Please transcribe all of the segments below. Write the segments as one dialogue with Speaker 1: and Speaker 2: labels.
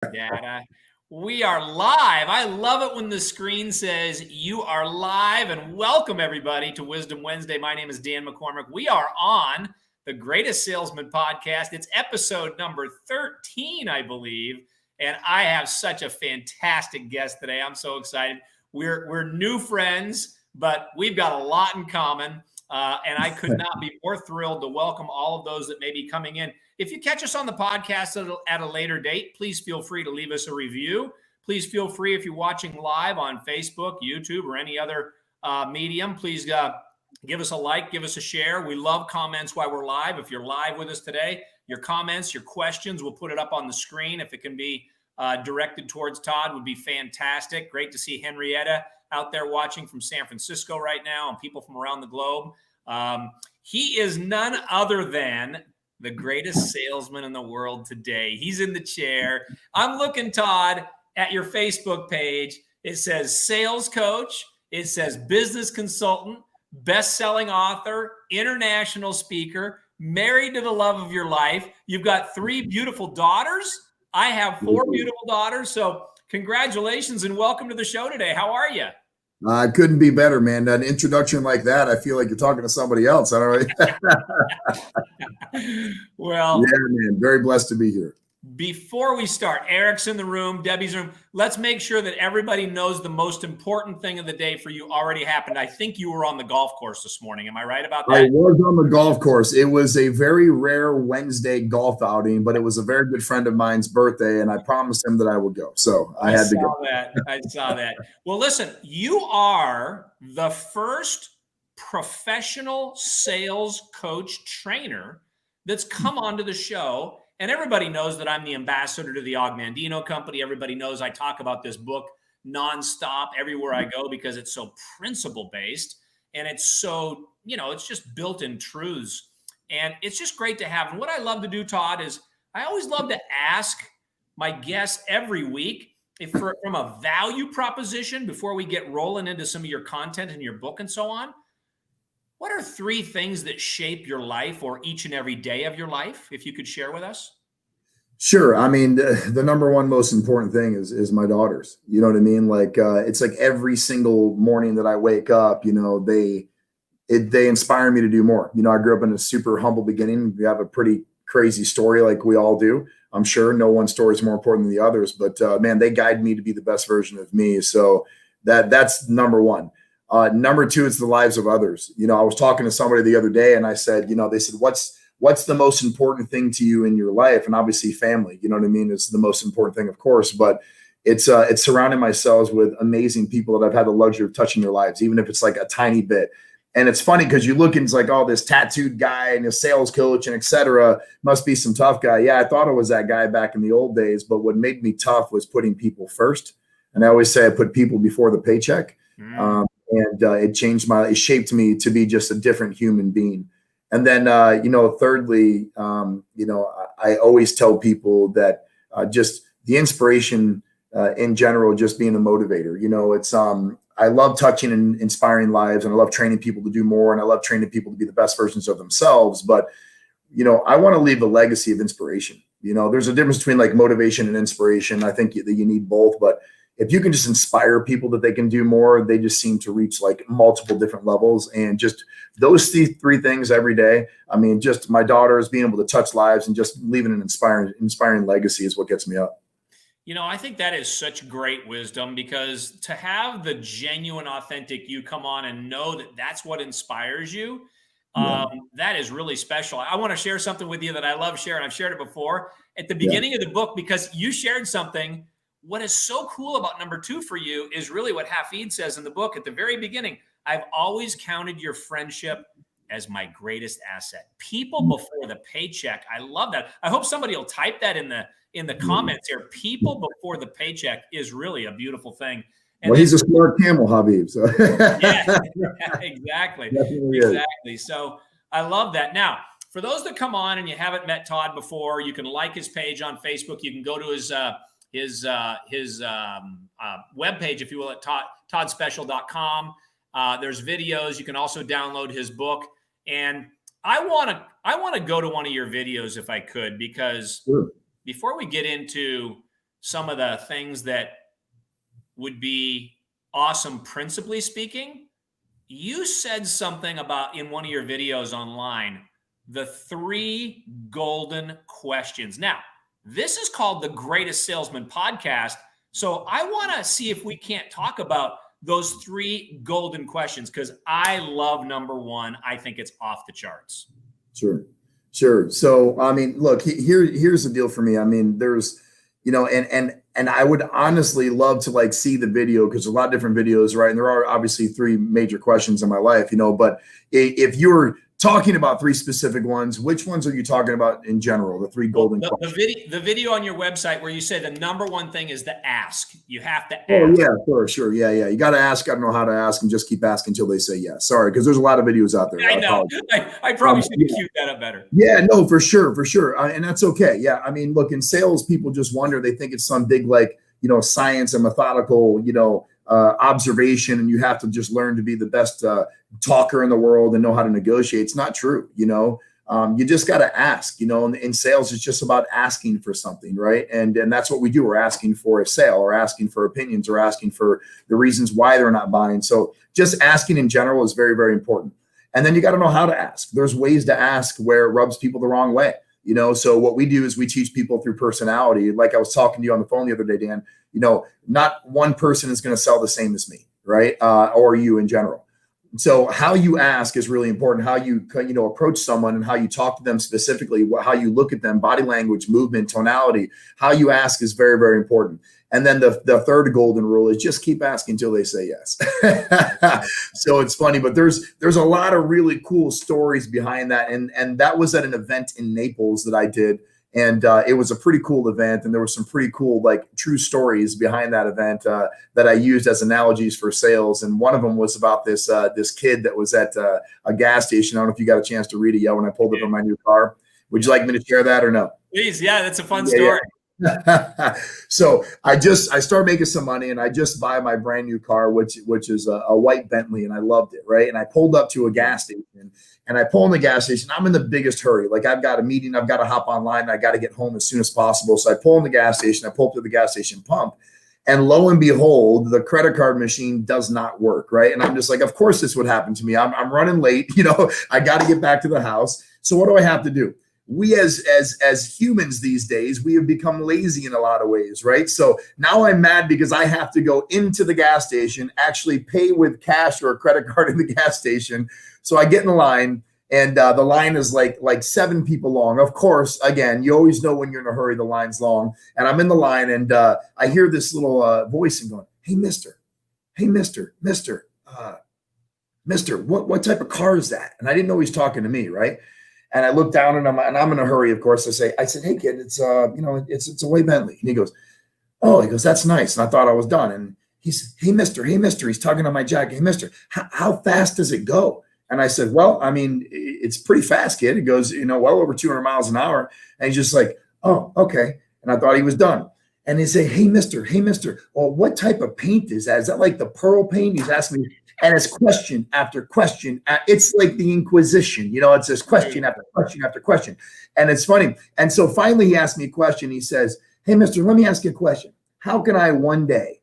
Speaker 1: Data. We are live. I love it when the screen says you are live, and welcome everybody to Wisdom Wednesday. My name is Dan McCormick. We are on the Greatest Salesman podcast. It's episode number 13, I believe, and I have such a fantastic guest today. I'm so excited. We're new friends, but we've got a lot in common, and I could not be more thrilled to welcome all of those that may be coming in. If you catch us on the podcast at a later date, please feel free to leave us a review. Please feel free, if you're watching live on Facebook, YouTube, or any other medium, please give us a like, give us a share. We love comments while we're live. If you're live with us today, your comments, your questions, we'll put it up on the screen. If it can be directed towards Todd, would be fantastic. Great to see Henrietta out there watching from San Francisco right now and people from around the globe. He is none other than the greatest salesman in the world today. He's in the chair. I'm looking, Todd, at your Facebook page. It says sales coach. It says business consultant, best-selling author, international speaker, married to the love of your life. You've got 3 beautiful daughters. I have 4 beautiful daughters. So congratulations and welcome to the show today. How are you?
Speaker 2: I couldn't be better, man. An introduction like that, I feel like you're talking to somebody else. I don't know.
Speaker 1: Well,
Speaker 2: yeah, man. Very blessed to be here.
Speaker 1: Before we start, Eric's in the room, Debbie's in the room. Let's make sure that everybody knows the most important thing of the day for you already happened. I think you were on the golf course this morning. Am I right about that?
Speaker 2: I was on the golf course. It was a very rare Wednesday golf outing, but it was a very good friend of mine's birthday, and I promised him that I would go. So I had to go.
Speaker 1: I saw that. Well, listen, you are the first professional sales coach trainer that's come onto the show. And everybody knows that I'm the ambassador to the Augmandino Company. Everybody knows I talk about this book nonstop everywhere I go because it's so principle-based and it's so, it's just built in truths. And it's just great to have. And what I love to do, Todd, is I always love to ask my guests every week from a value proposition before we get rolling into some of your content in your book and so on. What are 3 things that shape your life or each and every day of your life, if you could share with us?
Speaker 2: Sure. I mean, the number one most important thing is my daughters. You know what I mean? Like, it's like every single morning that I wake up, they inspire me to do more. I grew up in a super humble beginning. We have a pretty crazy story like we all do. I'm sure no one story is more important than the others, but man, they guide me to be the best version of me. So that's number one. Number 2, it's the lives of others. I was talking to somebody the other day and I said, they said, what's the most important thing to you in your life? And obviously family, you know what I mean? It's the most important thing, of course, but it's surrounding myself with amazing people that I've had the luxury of touching their lives, even if it's like a tiny bit. And it's funny because you look and it's like, oh, this tattooed guy and a sales coach and et cetera, must be some tough guy. Yeah, I thought I was that guy back in the old days, but what made me tough was putting people first. And I always say I put people before the paycheck. And it shaped me to be just a different human being. And then, thirdly, I always tell people that just the inspiration in general, just being a motivator, it's I love touching and inspiring lives, and I love training people to do more, and I love training people to be the best versions of themselves. But, I want to leave a legacy of inspiration. There's a difference between like motivation and inspiration. I think that you need both, but if you can just inspire people that they can do more, they just seem to reach like multiple different levels. And just those 3 things every day. I mean, just my daughters being able to touch lives and just leaving an inspiring legacy is what gets me up.
Speaker 1: I think that is such great wisdom, because to have the genuine, authentic you come on and know that that's what inspires you, that is really special. I want to share something with you that I love sharing. I've shared it before at the beginning of the book, because you shared something. What is so cool about number 2 for you is really what Hafid says in the book at the very beginning. I've always counted your friendship as my greatest asset. People before the paycheck. I love that. I hope somebody will type that in the comments here. People before the paycheck is really a beautiful thing.
Speaker 2: And he's a smart camel, Habib. So.
Speaker 1: Yeah, exactly. Exactly. So I love that. Now, for those that come on and you haven't met Todd before, you can like his page on Facebook. You can go to his webpage, if you will, at toddspeciale.com. There's videos. You can also download his book. And I want to go to one of your videos if I could, because before we get into some of the things that would be awesome, principally speaking, you said something about in one of your videos online, the 3 golden questions. Now, this is called the Greatest Salesman podcast. So I want to see if we can't talk about those 3 golden questions, because I love number 1. I think it's off the charts.
Speaker 2: Sure. So, I mean, look, here's the deal for me. I mean, there's, and I would honestly love to like see the video, because a lot of different videos, right? And there are obviously 3 major questions in my life, but if you're talking about 3 specific ones, which ones are you talking about in general? The 3 golden questions.
Speaker 1: The video on your website where you say the number 1 thing is the ask. You have to ask.
Speaker 2: Oh yeah, sure. Yeah. You got to ask. I don't know how to ask, and just keep asking until they say yes. Sorry, because there's a lot of videos out there.
Speaker 1: I know. I probably should have queued that up better.
Speaker 2: Yeah, no, for sure. And that's okay. Yeah. I mean, look, in sales, people just wonder, they think it's some big, like, science and methodical, observation, and you have to just learn to be the best talker in the world and know how to negotiate. It's not true. You just got to ask. In sales, it's just about asking for something, right? And that's what we do. We're asking for a sale, or asking for opinions, or asking for the reasons why they're not buying. So just asking in general is very, very important. And then you got to know how to ask. There's ways to ask where it rubs people the wrong way. So what we do is we teach people through personality. Like I was talking to you on the phone the other day, Dan, not one person is going to sell the same as me, right? Or you in general. So how you ask is really important. How you approach someone, and how you talk to them specifically, how you look at them, body language, movement, tonality, how you ask is very, very important. And then the third golden rule is just keep asking until they say yes. So it's funny, but there's a lot of really cool stories behind that. And that was at an event in Naples that I did. And it was a pretty cool event. And there were some pretty cool, like, true stories behind that event that I used as analogies for sales. And one of them was about this kid that was at a gas station. I don't know if you got a chance to read it yet when I pulled up in my new car. Would you like me to share that or no?
Speaker 1: Please. Yeah, that's a fun story.
Speaker 2: So I started making some money, and I just buy my brand new car, which is a white Bentley, and I loved it, right? And I pulled up to a gas station, and I pull in the gas station. I'm in the biggest hurry. Like, I've got a meeting, I've got to hop online, and I got to get home as soon as possible. So I pull in the gas station, I pull up to the gas station pump, and lo and behold, the credit card machine does not work, right? And I'm just like, of course this would happen to me. I'm running late, I got to get back to the house. So what do I have to do? We as humans these days, we have become lazy in a lot of ways, right? So now I'm mad because I have to go into the gas station, actually pay with cash or a credit card in the gas station. So I get in the line, and the line is like 7 people long. Of course, again, you always know when you're in a hurry, the line's long. And I'm in the line, and I hear this little voice and going, hey, mister, what type of car is that? And I didn't know he was talking to me, right? And I look down, and I'm in a hurry, of course. I said, hey kid, it's it's a white Bentley. And he goes, that's nice. And I thought I was done. And he said, hey mister, he's tugging on my jacket. Hey mister, how fast does it go? And I said, well, I mean, it's pretty fast, kid. It goes, well over 200 miles an hour. And he's just like, oh, okay. And I thought he was done. And he said, hey mister, well, what type of paint is that? Is that like the pearl paint? He's asking me. And it's question after question. It's like the Inquisition, it's just question after question after question. And it's funny. And so finally he asked me a question. He says, hey, mister, let me ask you a question. How can I one day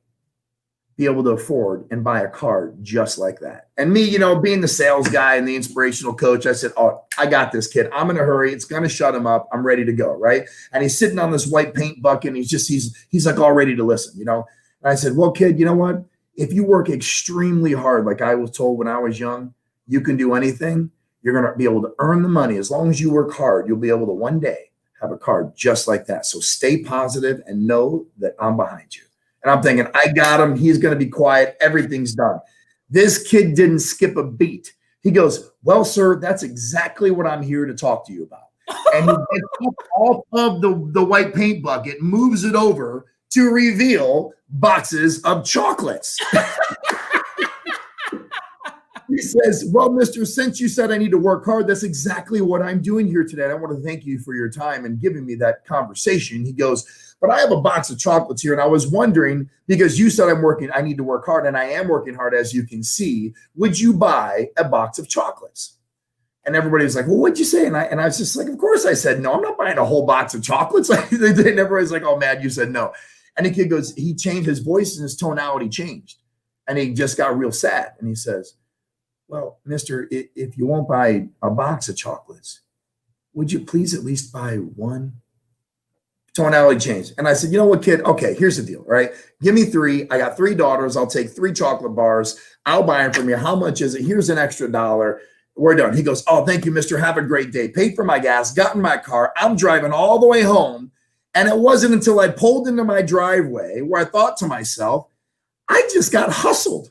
Speaker 2: be able to afford and buy a car just like that? And me, being the sales guy and the inspirational coach, I said, oh, I got this, kid. I'm in a hurry. It's going to shut him up. I'm ready to go, right? And he's sitting on this white paint bucket, and he's like all ready to listen, And I said, well, kid, you know what? If you work extremely hard, like I was told when I was young, you can do anything. You're going to be able to earn the money. As long as you work hard, you'll be able to one day have a car just like that. So stay positive and know that I'm behind you. And I'm thinking, I got him. He's going to be quiet. Everything's done. This kid didn't skip a beat. He goes, well, sir, that's exactly what I'm here to talk to you about. And he gets up off of the white paint bucket, moves it over to reveal boxes of chocolates. He says, well, mister, since you said I need to work hard, that's exactly what I'm doing here today. And I want to thank you for your time and giving me that conversation. He goes, but I have a box of chocolates here. And I was wondering, because you said I need to work hard, and I am working hard, as you can see, would you buy a box of chocolates? And everybody was like, well, what'd you say? And I was just like, of course I said no. I'm not buying a whole box of chocolates. And everybody's like, oh, man, you said no. And the kid goes, he changed his voice and his tonality changed. And he just got real sad. And he says, well, mister, if you won't buy a box of chocolates, would you please at least buy one? Tonality changed. And I said, you know what, kid? Okay, here's the deal, right? Give me 3. I got 3 daughters. I'll take 3 chocolate bars. I'll buy them from you. How much is it? Here's an extra $1. We're done. He goes, oh, thank you, mister. Have a great day. Paid for my gas, got in my car. I'm driving all the way home. And it wasn't until I pulled into my driveway where I thought to myself, I just got hustled.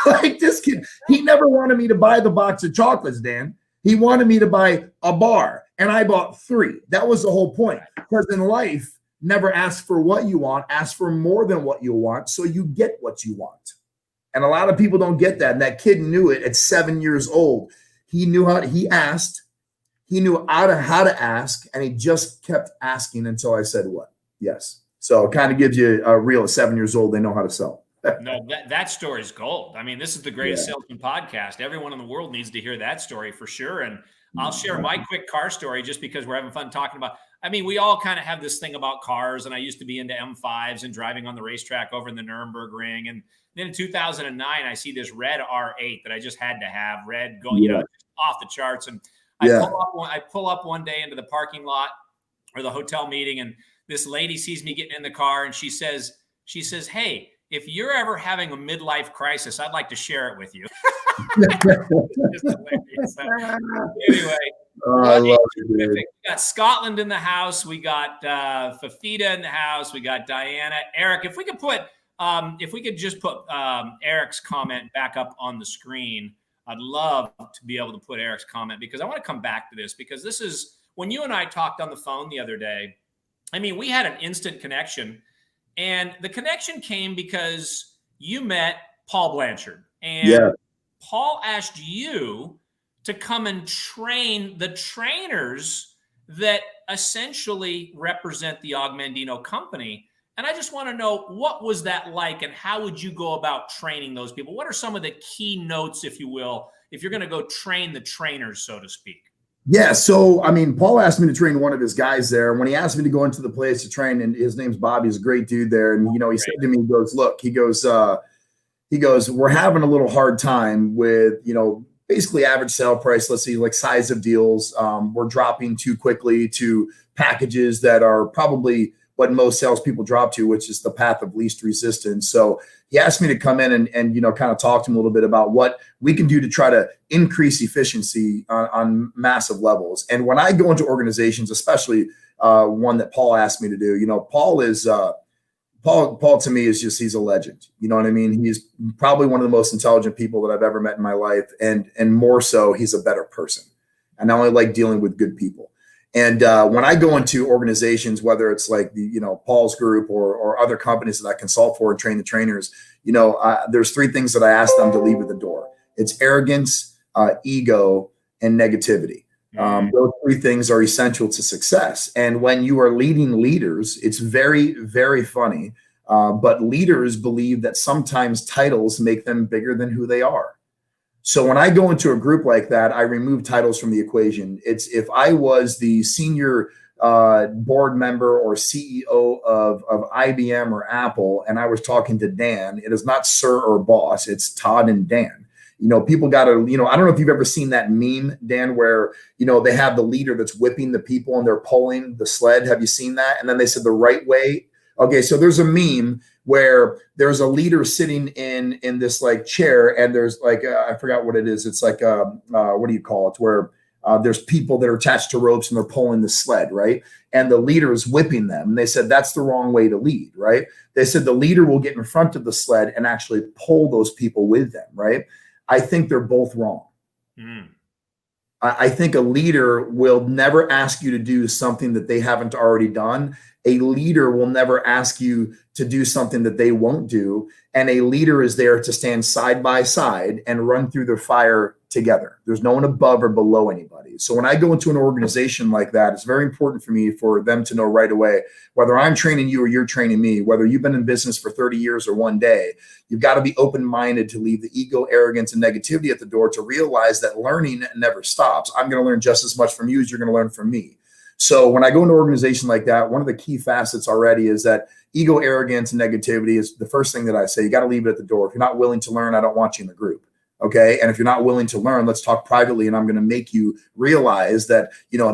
Speaker 2: Like this kid, he never wanted me to buy the box of chocolates, Dan. He wanted me to buy a bar. And I bought 3. That was the whole point. Because in life, never ask for what you want, ask for more than what you want, so you get what you want. And a lot of people don't get that. And that kid knew it at 7 years old. He knew he asked, he knew how to ask, and he just kept asking until I said what? Yes. So it kind of gives you a real at 7 years old, they know how to sell.
Speaker 1: No, that story is gold. I mean, this is the Greatest Salesman podcast. Everyone in the world needs to hear that story for sure. And I'll share my quick car story just because we're having fun talking about. I mean, we all kind of have this thing about cars, and I used to be into M5s and driving on the racetrack over in the Nürburgring. And then in 2009, I see this red R8 that I just had to have, red, you know, off the charts. And I pull up one day into the parking lot or the hotel meeting, and this lady sees me getting in the car, and she says, hey, if you're ever having a midlife crisis, I'd like to share it with you. Anyway, we got Scotland in the house. We got Fafita in the house. We got Diana. Eric, if we could just put Eric's comment back up on the screen, I'd love to be able to put Eric's comment, because I want to come back to this, because this is when you and I talked on the phone the other day. I mean, we had an instant connection. And the connection came because you met Paul Blanchard. And Paul asked you to come and train the trainers that essentially represent the Augmendino company. And I just want to know, what was that like, and how would you go about training those people? What are some of the key notes, if you will, if you're going to go train the trainers, so to speak?
Speaker 2: Yeah. So, I mean, Paul asked me to train one of his guys there. When he asked me to go into the place to train, and his name's Bobby, he's a great dude there. And, you know, he said to me, he goes, look, he goes, we're having a little hard time with, you know, basically average sale price. Let's see, like size of deals. We're dropping too quickly to packages that are probably what most salespeople drop to, which is the path of least resistance. So he asked me to come in and you know, kind of talk to him a little bit about what we can do to try to increase efficiency on massive levels. And when I go into organizations, especially one that Paul asked me to do, you know, Paul to me is just, he's a legend. You know what I mean? He's probably one of the most intelligent people that I've ever met in my life. And more so, he's a better person. And I only like dealing with good people. And when I go into organizations, whether it's like the, you know, Paul's group or other companies that I consult for and train the trainers, you know, there's 3 things that I ask them to leave at the door. It's arrogance, ego, and negativity. Those 3 things are essential to success. And when you are leading leaders, it's very, very funny. But leaders believe that sometimes titles make them bigger than who they are. So when I go into a group like that, I remove titles from the equation. It's if I was the senior board member or CEO of IBM or Apple, and I was talking to Dan, it is not sir or boss, it's Todd and Dan. You know, people got to, you know, I don't know if you've ever seen that meme, Dan, where, you know, they have the leader that's whipping the people and they're pulling the sled. Have you seen that? And then they said the right way. Okay, so there's a meme where there's a leader sitting in this like chair, and there's like I forgot what it is. It's like what do you call it? Where there's people that are attached to ropes and they're pulling the sled, right? And the leader is whipping them. And they said that's the wrong way to lead, right? They said the leader will get in front of the sled and actually pull those people with them, right? I think they're both wrong. I think a leader will never ask you to do something that they haven't already done. A leader will never ask you to do something that they won't do. And a leader is there to stand side by side and run through the fire together. There's no one above or below anybody. So when I go into an organization like that, it's very important for me for them to know right away, whether I'm training you or you're training me, whether you've been in business for 30 years or one day, you've got to be open-minded to leave the ego, arrogance, and negativity at the door, to realize that learning never stops. I'm going to learn just as much from you as you're going to learn from me. So when I go into an organization like that, one of the key facets already is that ego, arrogance, and negativity is the first thing that I say. You got to leave it at the door. If you're not willing to learn, I don't want you in the group. Okay. And if you're not willing to learn, let's talk privately. And I'm going to make you realize that,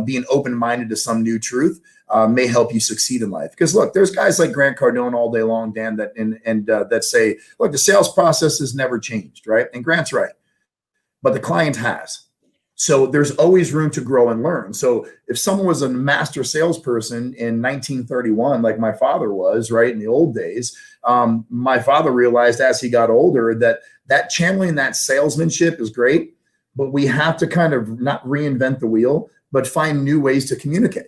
Speaker 2: being open-minded to some new truth may help you succeed in life. Because look, there's guys like Grant Cardone all day long, Dan, that say, look, the sales process has never changed. Right. And Grant's right, but the client has. So there's always room to grow and learn. So if someone was a master salesperson in 1931, like my father was, right, in the old days, my father realized as he got older that channeling that salesmanship is great, but we have to kind of not reinvent the wheel, but find new ways to communicate.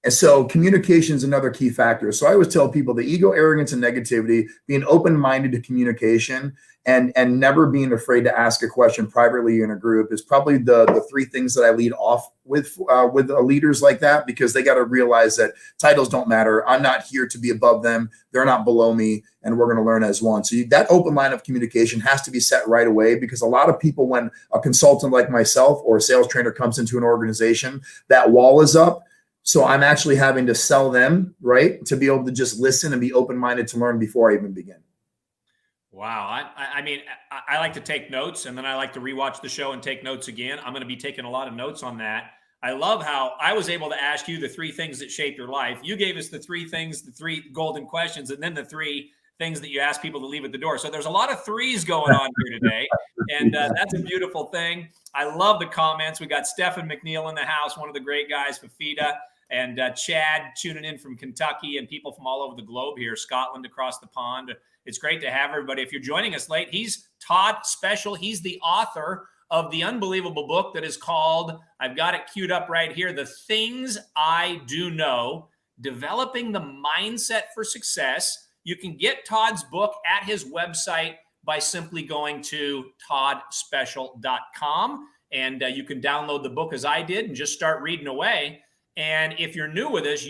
Speaker 2: And so communication is another key factor. So I always tell people the ego, arrogance, and negativity, being open-minded to communication and never being afraid to ask a question privately in a group is probably the three things that I lead off with leaders like that, because they got to realize that titles don't matter. I'm not here to be above them. They're not below me, and we're going to learn as one. So that open line of communication has to be set right away, because a lot of people, when a consultant like myself or a sales trainer comes into an organization, that wall is up. So I'm actually having to sell them, right, to be able to just listen and be open-minded to learn before I even begin.
Speaker 1: Wow. I mean, I like to take notes, and then I like to rewatch the show and take notes again. I'm going to be taking a lot of notes on that. I love how I was able to ask you the three things that shape your life. You gave us the three things, the three golden questions, and then the three things that you ask people to leave at the door. So there's a lot of threes going on here today, and that's a beautiful thing. I love the comments. We got Stephen McNeil in the house, one of the great guys, Fafita, and Chad tuning in from Kentucky, and people from all over the globe here, Scotland across the pond. It's great to have everybody. If you're joining us late, he's Todd Speciale. He's the author of the unbelievable book that is called, I've got it queued up right here, The Things I Do Know, Developing the Mindset for Success. You can get Todd's book at his website by simply going to toddspeciale.com, and you can download the book as I did and just start reading away. And if you're new with us,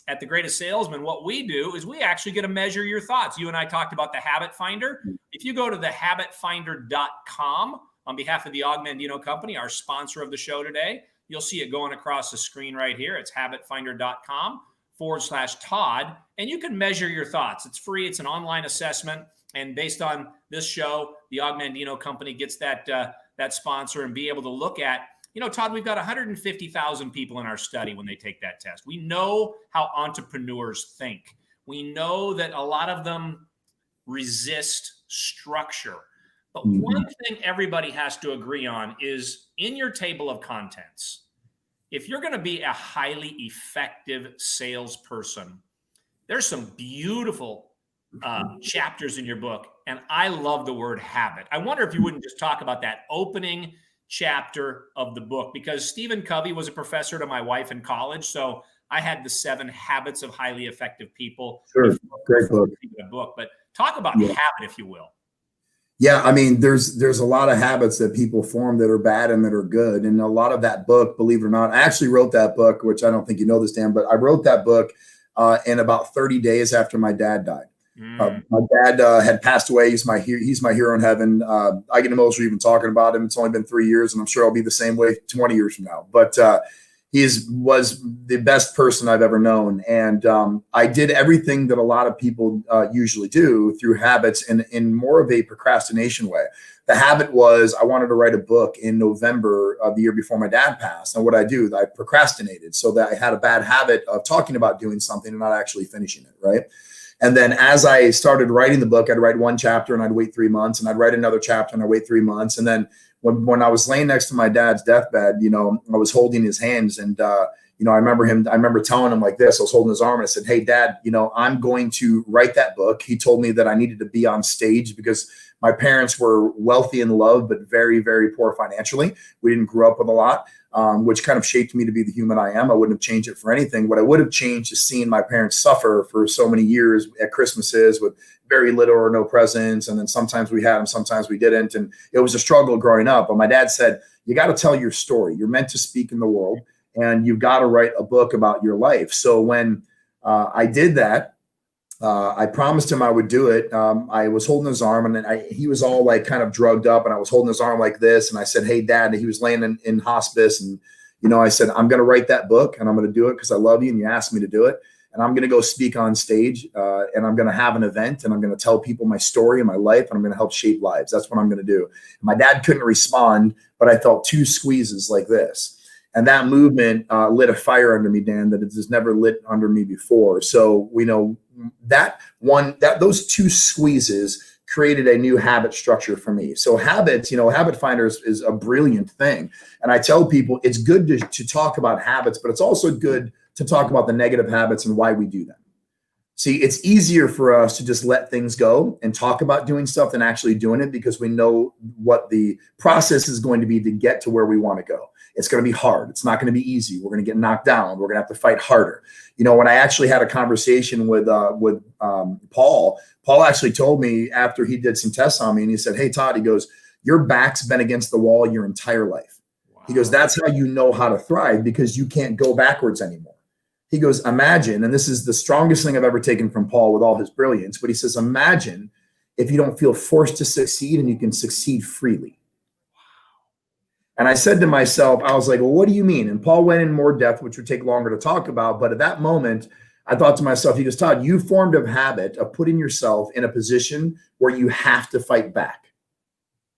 Speaker 1: at the Greatest Salesman, what we do is we actually get to measure your thoughts. You and I talked about the Habit Finder. If you go to thehabitfinder.com on behalf of the Augmandino Company, our sponsor of the show today, you'll see it going across the screen right here. It's habitfinder.com/Todd, and you can measure your thoughts. It's free. It's an online assessment. And based on this show, the Augmandino Company gets that sponsor and be able to look at, Todd, we've got 150,000 people in our study when they take that test. We know how entrepreneurs think. We know that a lot of them resist structure. But one thing everybody has to agree on is in your table of contents, if you're going to be a highly effective salesperson, there's some beautiful chapters in your book. And I love the word habit. I wonder if you wouldn't just talk about that opening chapter of the book, because Stephen Covey was a professor to my wife in college. So I had the 7 Habits of Highly Effective People.
Speaker 2: Sure. Great book.
Speaker 1: But talk about habit, if you will.
Speaker 2: Yeah. I mean, there's a lot of habits that people form that are bad and that are good. And a lot of that book, believe it or not, I actually wrote that book, which I don't think you know this, Dan, but I wrote that book in about 30 days after my dad died. My dad had passed away. He's my hero in heaven. I get emotional even talking about him. It's only been 3 years, and I'm sure I'll be the same way 20 years from now. But he was the best person I've ever known. And I did everything that a lot of people usually do through habits in more of a procrastination way. The habit was I wanted to write a book in November of the year before my dad passed. And what I do, I procrastinated so that I had a bad habit of talking about doing something and not actually finishing it, right? And then as I started writing the book, I'd write one chapter and I'd wait 3 months, and I'd write another chapter and I'd wait 3 months. And then when I was laying next to my dad's deathbed, I was holding his hands, and I remember telling him like this. I was holding his arm and I said, "Hey, Dad, I'm going to write that book." He told me that I needed to be on stage because my parents were wealthy in love, but very, very poor financially. We didn't grow up with a lot, which kind of shaped me to be the human I am. I wouldn't have changed it for anything. What I would have changed is seeing my parents suffer for so many years at Christmases with very little or no presents. And then sometimes we had them, sometimes we didn't. And it was a struggle growing up. But my dad said, you got to tell your story. You're meant to speak in the world, and you've got to write a book about your life. So when I did that, I promised him I would do it. I was holding his arm, and he was all like kind of drugged up, and I was holding his arm like this. And I said, "Hey, Dad," and he was laying in hospice, and I said, I'm going to write that book and I'm going to do it because I love you and you asked me to do it. And I'm going to go speak on stage and I'm going to have an event and I'm going to tell people my story and my life and I'm going to help shape lives. That's what I'm going to do. My dad couldn't respond, but I felt 2 squeezes like this. And that movement lit a fire under me, Dan, that it has never lit under me before. So, those 2 squeezes created a new habit structure for me. So habits, Habit Finders is a brilliant thing. And I tell people it's good to talk about habits, but it's also good to talk about the negative habits and why we do them. See, it's easier for us to just let things go and talk about doing stuff than actually doing it because we know what the process is going to be to get to where we want to go. It's going to be hard. It's not going to be easy. We're going to get knocked down. We're going to have to fight harder. When I actually had a conversation with Paul actually told me after he did some tests on me and he said, hey, Todd, he goes, your back's been against the wall your entire life. Wow. He goes, that's how you know how to thrive because you can't go backwards anymore. He goes, imagine, and this is the strongest thing I've ever taken from Paul with all his brilliance, but he says, imagine if you don't feel forced to succeed and you can succeed freely. And I said to myself, I was like, well, what do you mean? And Paul went in more depth, which would take longer to talk about. But at that moment, I thought to myself, he goes, Todd, you formed a habit of putting yourself in a position where you have to fight back.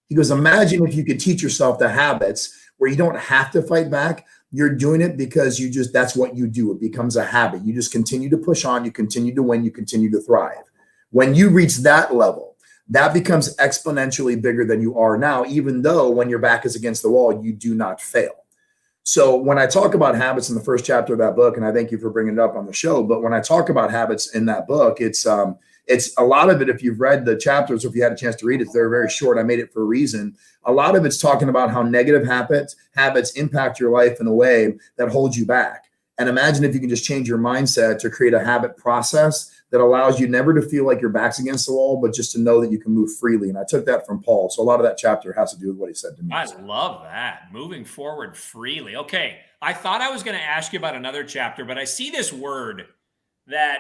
Speaker 2: He goes, imagine if you could teach yourself the habits where you don't have to fight back. You're doing it because that's what you do. It becomes a habit. You just continue to push on. You continue to win. You continue to thrive. When you reach that level, that becomes exponentially bigger than you are now, even though when your back is against the wall, you do not fail. So when I talk about habits in the first chapter of that book, and I thank you for bringing it up on the show, but when I talk about habits in that book, it's a lot of it, if you've read the chapters or if you had a chance to read it, they're very short. I made it for a reason. A lot of it's talking about how negative habits impact your life in a way that holds you back. And imagine if you can just change your mindset to create a habit process that allows you never to feel like your back's against the wall, but just to know that you can move freely. And I took that from Paul. So a lot of that chapter has to do with what he said to me.
Speaker 1: I love that. Moving forward freely. Okay. I thought I was going to ask you about another chapter, but I see this word that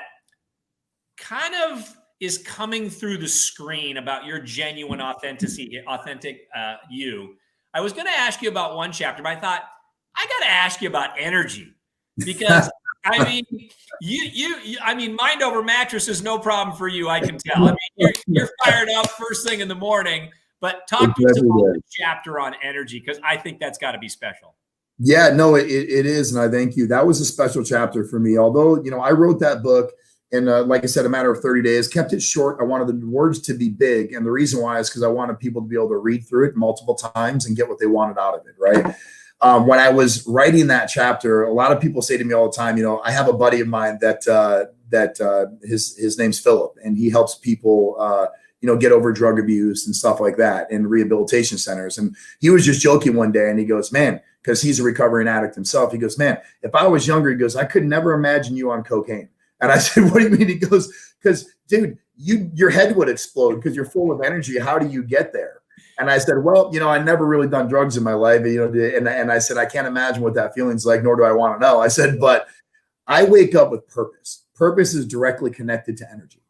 Speaker 1: kind of is coming through the screen about your genuine authentic you. I was going to ask you about one chapter, but I thought I got to ask you about energy because mind over mattress is no problem for you. I can tell. I mean, you're fired up first thing in the morning, but talk to us about the chapter on energy because I think that's got to be special.
Speaker 2: Yeah, no, it is. And I thank you. That was a special chapter for me. Although, I wrote that book in, like I said, a matter of 30 days, kept it short. I wanted the words to be big. And the reason why is because I wanted people to be able to read through it multiple times and get what they wanted out of it. Right. When I was writing that chapter, a lot of people say to me all the time, I have a buddy of mine that his name's Philip, and he helps people, get over drug abuse and stuff like that in rehabilitation centers. And he was just joking one day and he goes, man, because he's a recovering addict himself. He goes, man, if I was younger, he goes, I could never imagine you on cocaine. And I said, what do you mean? He goes, because dude, your head would explode because you're full of energy. How do you get there? And I said, well, I never really done drugs in my life, and I said, I can't imagine what that feeling's like, nor do I want to know. I said, but I wake up with purpose. Purpose is directly connected to energy.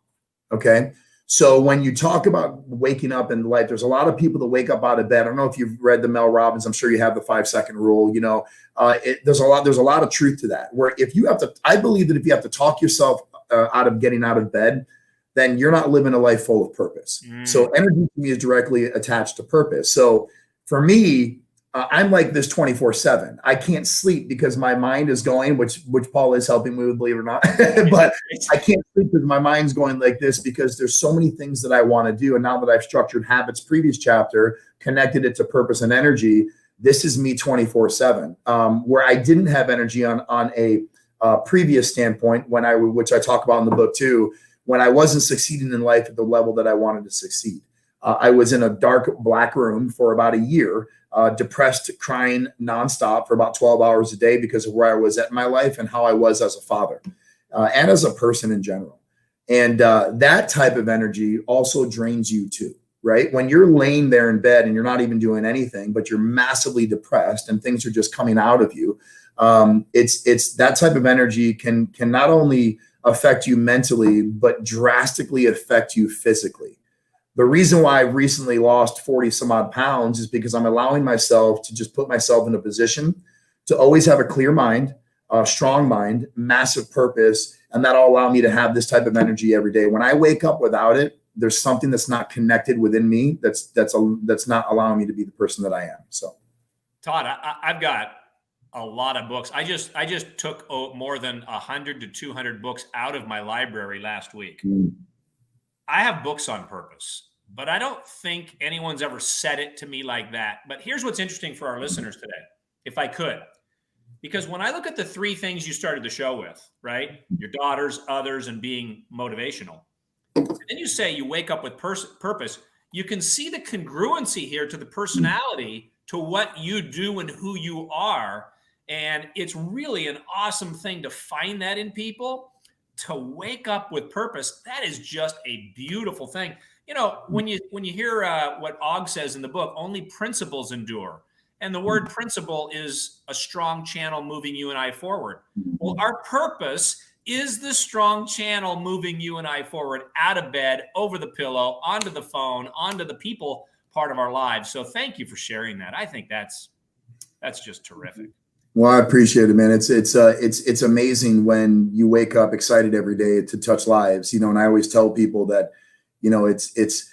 Speaker 2: Okay. So when you talk about waking up in life, there's a lot of people that wake up out of bed. I don't know if you've read the Mel Robbins. I'm sure you have the 5-second rule. There's a lot of truth to that. Where I believe that if you have to talk yourself out of getting out of bed, then you're not living a life full of purpose. So energy to me is directly attached to purpose. So for me, I'm like this 24/7. I can't sleep because my mind is going, which Paul is helping me with, believe it or not. But I can't sleep because my mind's going like this because there's so many things that I want to do. And now that I've structured habits, previous chapter, connected it to purpose and energy, this is me 24/7. Where I didn't have energy on a previous standpoint, which I talk about in the book too, when I wasn't succeeding in life at the level that I wanted to succeed. I was in a dark black room for about a year, depressed, crying nonstop for about 12 hours a day because of where I was at in my life and how I was as a father and as a person in general. And that type of energy also drains you too, right? When you're laying there in bed and you're not even doing anything, but you're massively depressed and things are just coming out of you, it's that type of energy can not only affect you mentally, but drastically affect you physically. The reason why I've recently lost 40 some odd pounds is because I'm allowing myself to just put myself in a position to always have a clear mind, a strong mind, massive purpose, and that'll allow me to have this type of energy every day. When I wake up without it, there's something that's not connected within me that's not allowing me to be the person that I am. So,
Speaker 1: Todd, I've got a lot of books. I just took more than 100 to 200 books out of my library last week. I have books on purpose, but I don't think anyone's ever said it to me like that. But here's what's interesting for our listeners today, if I could, because when I look at the three things you started the show with, right? Your daughters, others, and being motivational. And then you say you wake up with purpose. You can see the congruency here to the personality, to what you do and who you are. And it's really an awesome thing to find that in people, to wake up with purpose. That is just a beautiful thing. You know, when you hear what Og says in the book, only principles endure. And the word principle is a strong channel moving you and I forward. Well, our purpose is the strong channel moving you and I forward, out of bed, over the pillow, onto the phone, onto the people part of our lives. So thank you for sharing that. I think that's just terrific.
Speaker 2: Well, I appreciate it, man. It's amazing when you wake up excited every day to touch lives, you know, and I always tell people that, you know, it's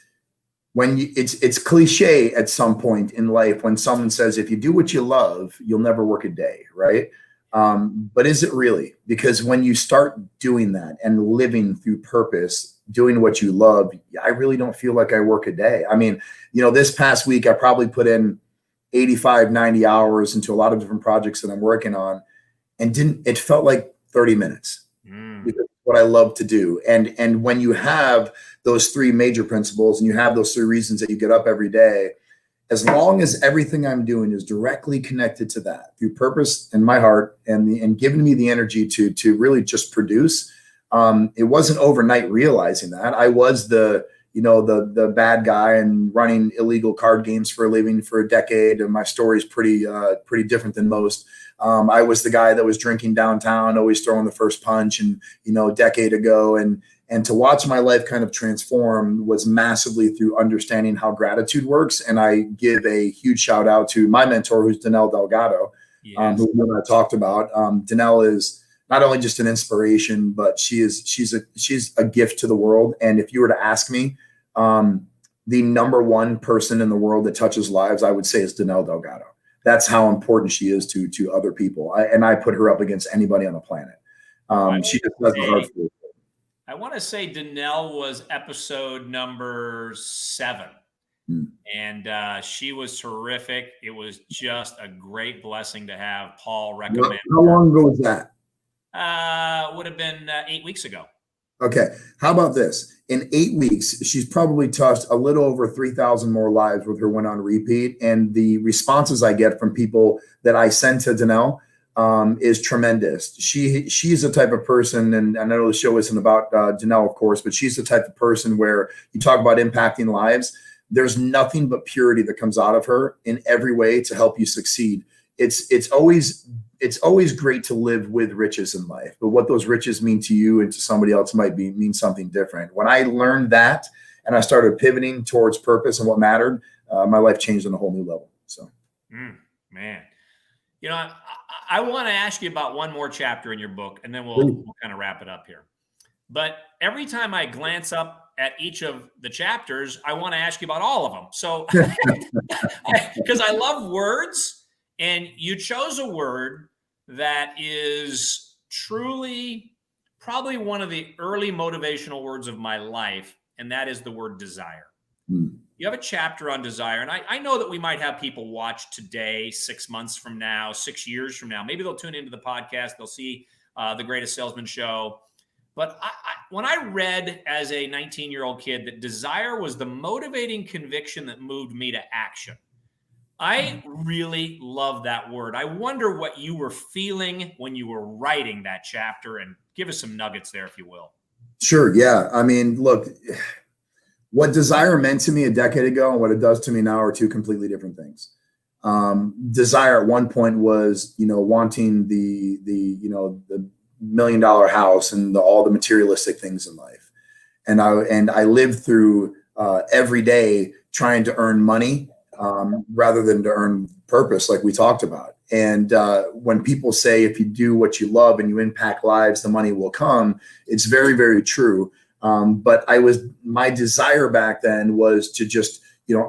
Speaker 2: cliche at some point in life when someone says, if you do what you love, you'll never work a day. Right. But is it really? Because when you start doing that and living through purpose, doing what you love, I really don't feel like I work a day. I mean, you know, this past week, I probably put in 85, 90 hours into a lot of different projects that I'm working on, and it felt like 30 minutes. Because what I love to do. And when you have those three major principles and you have those three reasons that you get up every day, as long as everything I'm doing is directly connected to that through purpose in my heart and giving me the energy to really just produce, it wasn't overnight realizing that. I was the bad guy and running illegal card games for a living for a decade. And my story is pretty different than most. I was the guy that was drinking downtown, always throwing the first punch, and, you know, a decade ago. And to watch my life kind of transform was massively through understanding how gratitude works. And I give a huge shout out to my mentor, who's Danelle Delgado,
Speaker 1: Yes.
Speaker 2: who you and I talked about. Danelle is not only just an inspiration, but she's a gift to the world. And if you were to ask me, the number one person in the world that touches lives, I would say, is Danelle Delgado. That's how important she is to other people. I put her up against anybody on the planet. She just does the hard for.
Speaker 1: I want to say Danelle was episode number 7. And she was terrific. It was just a great blessing to have Paul recommend.
Speaker 2: How long ago was that?
Speaker 1: Would have been 8 weeks ago.
Speaker 2: Okay. How about this? In 8 weeks, she's probably touched a little over 3,000 more lives with her Win on Repeat. And the responses I get from people that I send to Danelle is tremendous. She's the type of person, and I know the show isn't about Danelle, of course, but she's the type of person where you talk about impacting lives. There's nothing but purity that comes out of her in every way to help you succeed. It's always great to live with riches in life, but what those riches mean to you and to somebody else might mean something different. When I learned that and I started pivoting towards purpose and what mattered, my life changed on a whole new level. So,
Speaker 1: man, you know, I want to ask you about one more chapter in your book, and then we'll kind of wrap it up here. But every time I glance up at each of the chapters, I want to ask you about all of them. So, because I love words, and you chose a word that is truly probably one of the early motivational words of my life, and that is the word desire. You have a chapter on desire, and I know that we might have people watch today, 6 months from now, 6 years from now. Maybe they'll tune into the podcast. They'll see the Greatest Salesman show. But when I read as a 19-year-old kid that desire was the motivating conviction that moved me to action, I really love that word. I wonder what you were feeling when you were writing that chapter, and give us some nuggets there, if you will.
Speaker 2: Sure. Yeah. I mean, look, what desire meant to me a decade ago and what it does to me now are two completely different things. Desire at one point was, you know, wanting the $1 million house and all the materialistic things in life. And I lived through every day trying to earn money rather than to earn purpose, like we talked about. And when people say, if you do what you love and you impact lives, the money will come, it's very, very true. But my desire back then was to just,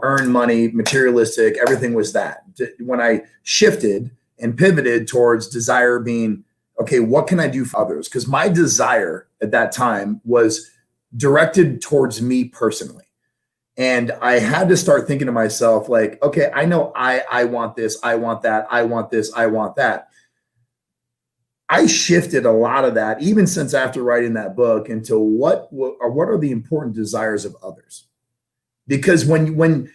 Speaker 2: earn money, materialistic, everything was that. When I shifted and pivoted towards desire being, okay, what can I do for others? Because my desire at that time was directed towards me personally. And I had to start thinking to myself, like, okay, I know I want this, I want that, I want this, I want that. I shifted a lot of that, even since after writing that book, into what are the important desires of others? Because when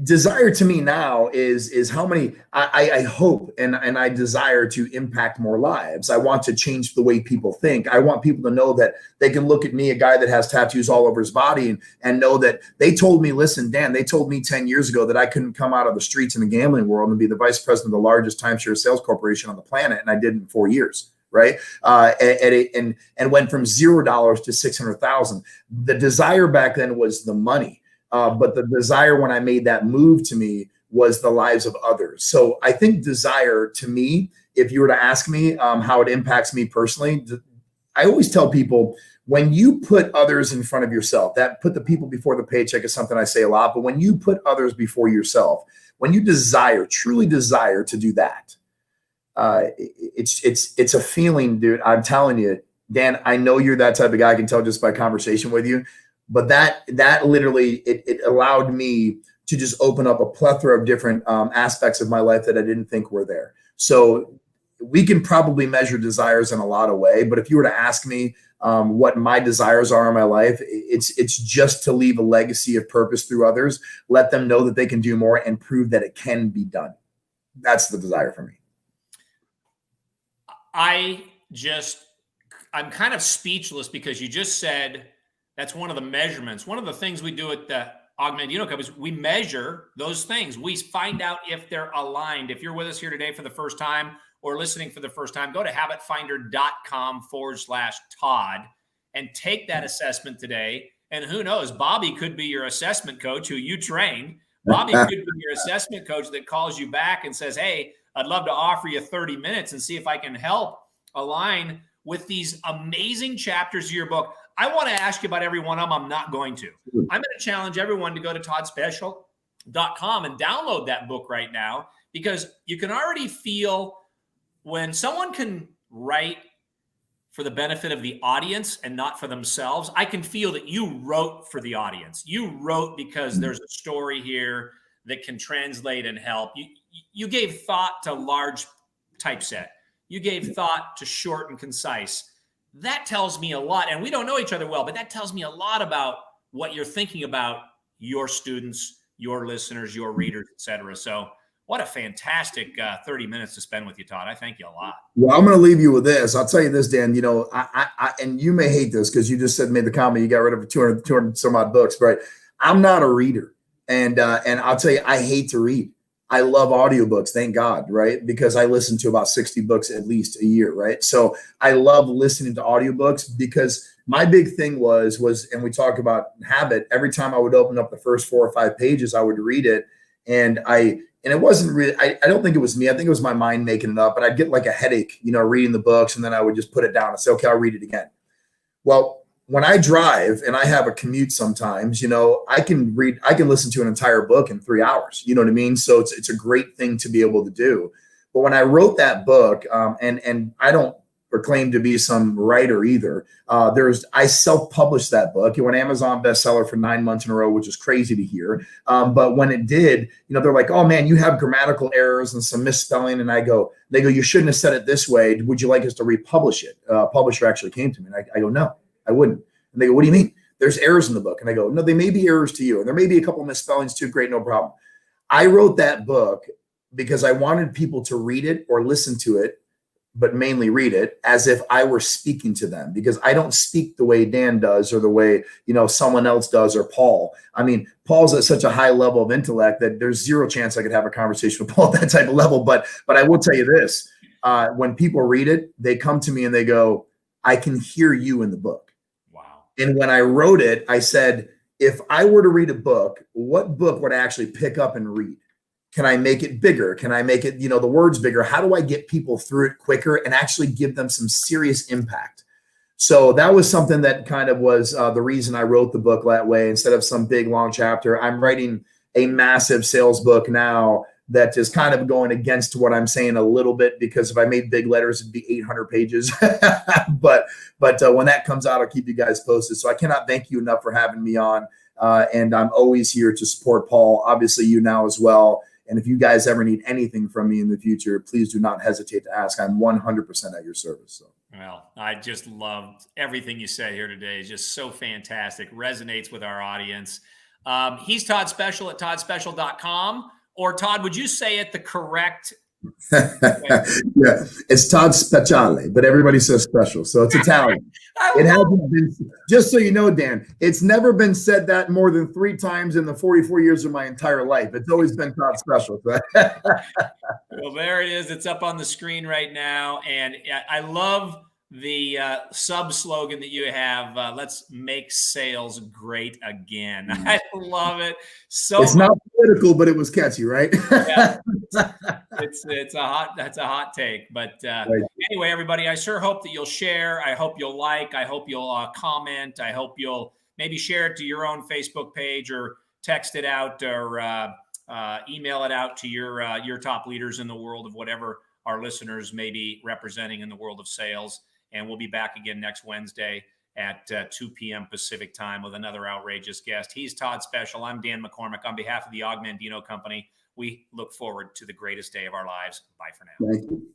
Speaker 2: desire to me now is how many I hope and I desire to impact more lives. I want to change the way people think. I want people to know that they can look at me, a guy that has tattoos all over his body, and know that they told me, listen, Dan, they told me 10 years ago that I couldn't come out of the streets in the gambling world and be the vice president of the largest timeshare sales corporation on the planet. And I did in 4 years. Right. And went from $0 to 600,000. The desire back then was the money. But the desire when I made that move to me was the lives of others. So I think desire to me, if you were to ask me how it impacts me personally, I always tell people, when you put others in front of yourself, that put the people before the paycheck is something I say a lot, but when you put others before yourself, when you truly desire to do that, it's a feeling, dude. I'm telling you, Dan, I know you're that type of guy. I can tell just by conversation with you. But that literally, it allowed me to just open up a plethora of different aspects of my life that I didn't think were there. So we can probably measure desires in a lot of ways. But if you were to ask me what my desires are in my life, it's just to leave a legacy of purpose through others, let them know that they can do more, and prove that it can be done. That's the desire for me.
Speaker 1: I'm kind of speechless, because you just said, that's one of the measurements. One of the things we do at the Augmented Unit Club is we measure those things. We find out if they're aligned. If you're with us here today for the first time or listening for the first time, go to habitfinder.com/Todd and take that assessment today. And who knows, Bobby could be your assessment coach who you trained. Bobby could be your assessment coach that calls you back and says, hey, I'd love to offer you 30 minutes and see if I can help align with these amazing chapters of your book. I want to ask you about every one of them. I'm not going to. I'm going to challenge everyone to go to toddspeciale.com and download that book right now, because you can already feel when someone can write for the benefit of the audience and not for themselves. I can feel that you wrote for the audience. You wrote because there's a story here that can translate and help. You gave thought to large typeset. You gave thought to short and concise. That tells me a lot, and we don't know each other well, but that tells me a lot about what you're thinking about your students, your listeners, your readers, etc. So what a fantastic 30 minutes to spend with you, Todd. I thank you a lot.
Speaker 2: Well, I'm going to leave you with this. I'll tell you this, Dan, I and you may hate this because you just made the comment, you got rid of 200 some odd books, but I'm not a reader. And I'll tell you, I hate to read. I love audiobooks, thank God, right? Because I listen to about 60 books at least a year, right? So I love listening to audiobooks, because my big thing was, and we talk about habit, every time I would open up the first 4 or 5 pages, I would read it. And it wasn't really, I don't think it was me. I think it was my mind making it up, but I'd get like a headache, reading the books, and then I would just put it down and say, okay, I'll read it again. Well, when I drive and I have a commute sometimes, I can listen to an entire book in 3 hours. You know what I mean? So it's a great thing to be able to do. But when I wrote that book, and I don't proclaim to be some writer either, I self-published that book. It went Amazon bestseller for 9 months in a row, which is crazy to hear. But when it did, they're like, oh man, you have grammatical errors and some misspelling. And they go, you shouldn't have said it this way. Would you like us to republish it? Publisher actually came to me, and I go, no, I wouldn't. And they go, what do you mean? There's errors in the book. And I go, no, they may be errors to you. And there may be a couple of misspellings too. Great, no problem. I wrote that book because I wanted people to read it or listen to it, but mainly read it as if I were speaking to them, because I don't speak the way Dan does or the way, someone else does, or Paul. I mean, Paul's at such a high level of intellect that there's zero chance I could have a conversation with Paul at that type of level. But I will tell you this, when people read it, they come to me and they go, I can hear you in the book. And when I wrote it, I said, if I were to read a book, what book would I actually pick up and read? Can I make it bigger? Can I make it, the words bigger? How do I get people through it quicker and actually give them some serious impact? So that was something that kind of was the reason I wrote the book that way. Instead of some big long chapter, I'm writing a massive sales book now that is kind of going against what I'm saying a little bit, because if I made big letters, it'd be 800 pages. but when that comes out, I'll keep you guys posted. So I cannot thank you enough for having me on. And I'm always here to support Paul, obviously you now as well. And if you guys ever need anything from me in the future, please do not hesitate to ask. I'm 100% at your service. So.
Speaker 1: Well, I just loved everything you said here today. It's just so fantastic. Resonates with our audience. He's Todd Speciale at toddspeciale.com. Or Todd, would you say it the correct
Speaker 2: Yeah, it's Todd Speciale, but everybody says special, so it's Italian. It hasn't been, just so you know, Dan, it's never been said that more than 3 times in the 44 years of my entire life. It's always been Todd Speciale.
Speaker 1: Well, there it is. It's up on the screen right now. And I love the sub slogan that you have. Let's make sales great again. I love it. So
Speaker 2: it's not political, but it was catchy, right?
Speaker 1: Yeah, that's a hot take. But anyway, everybody, I sure hope that you'll share. I hope you'll like. I hope you'll comment. I hope you'll maybe share it to your own Facebook page, or text it out, or email it out to your top leaders in the world of whatever our listeners may be representing in the world of sales. And we'll be back again next Wednesday at 2 p.m. Pacific time with another outrageous guest. He's Todd Speciale. I'm Dan McCormick. On behalf of the Augmentino Company, we look forward to the greatest day of our lives. Bye for now.
Speaker 2: Thank you.